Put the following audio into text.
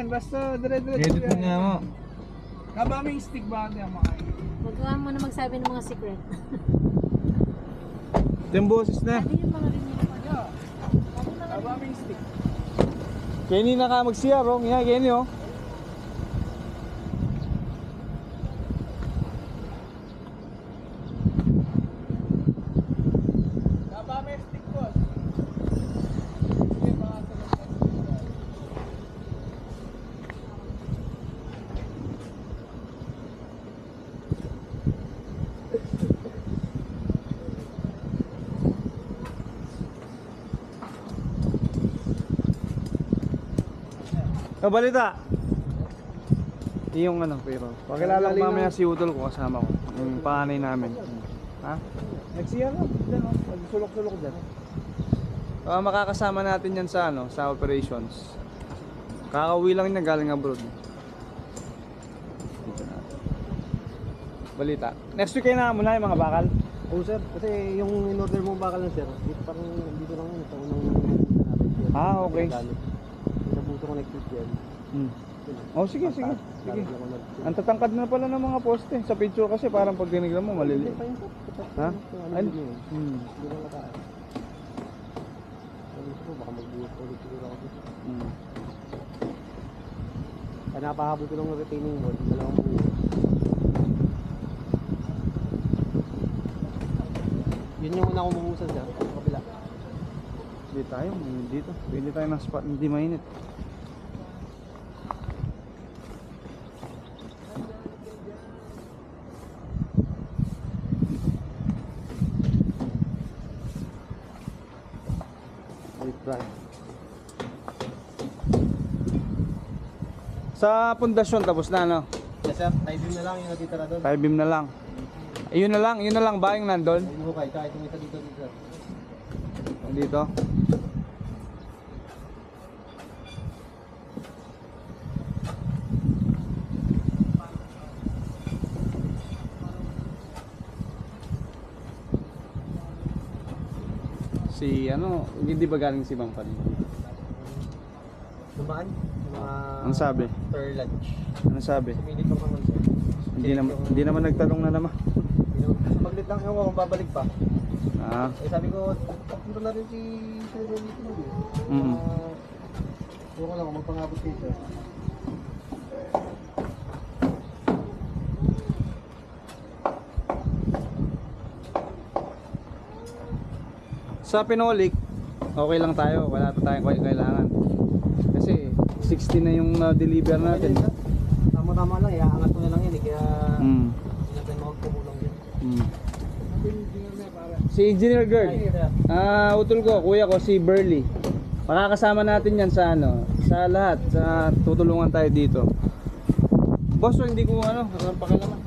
yan. Basta dire-diretso Edit mo nga mo. Kabaming stick ba ate ang makain? Huwag ka muna magsabi ng mga secret. Ito yung boses na. Sabi yung mga rinig ko. Kabaming stick. Kenny na ka mag-CR, oh. Nga, Kenny, oh. Kabaming stick boss. Sige, baka sa Balita. Yung ano, pero pakilala ko mamaya si Udol ko kasama ko. Yung panganay namin. Ha? Nag-CR na. Diyan, oh. Nagsulok-sulok dyan. Makakasama natin yan sa ano, sa operations. Kakauwi lang niya galing abroad. Dito na. Balita. Next week kayo na muna yung mga bakal. Oo sir, kasi yung in-order mo bakal lang sir, dito parang dito lang yun, ito unang Ah, okay. Nabuto ko nag-tweet yan. Oh, sige, sige. Sige. Ang tatangkad na pala ng mga poste. Sa picture kasi parang pag tinignan mo maliliit. Ha? Ay, Hindi ko nakaan. Gusto ko, baka magbuhat ulit siguro ako dito. Kaya napahabol ko ng retaining wall, dalawang buo. Yun yung una kong mamusan sir, sa kabila. Hindi tayo, dito. Pili tayo ng spot, hindi mainit. Sa pundasyon tapos na, no? Yes sir, tie beam na lang yung natitira doon. Tie beam na lang. Yun na lang ba yung nandun? Ayun mo kahit yung isa dito sir. Dito. Si ano, hindi ba galing si Bang pa rin? Dumaan? Ang sabi? After lunch. Ano sabi? Minute lang naman sir. Hindi naman nagtanong na naman. Paglit lang ako kung babalik pa. Ah. Eh sabi ko, punta na rin si Sir dito mo eh. Huwag ko lang kung magpangabot kayo sir. Sa Pinolik, okay lang tayo. Wala pa tayong kailangan. Kasi 60 na yung deliver natin. Tama-tama lang, iaangat ko na lang yun eh. Kaya hindi natin makagpumulong yun. Si Engineer Gerd, utol ko, kuya ko si Burley. Makakasama natin yan sa ano, sa lahat, sa tutulungan tayo dito. Boss, hindi ko ano, pakialaman.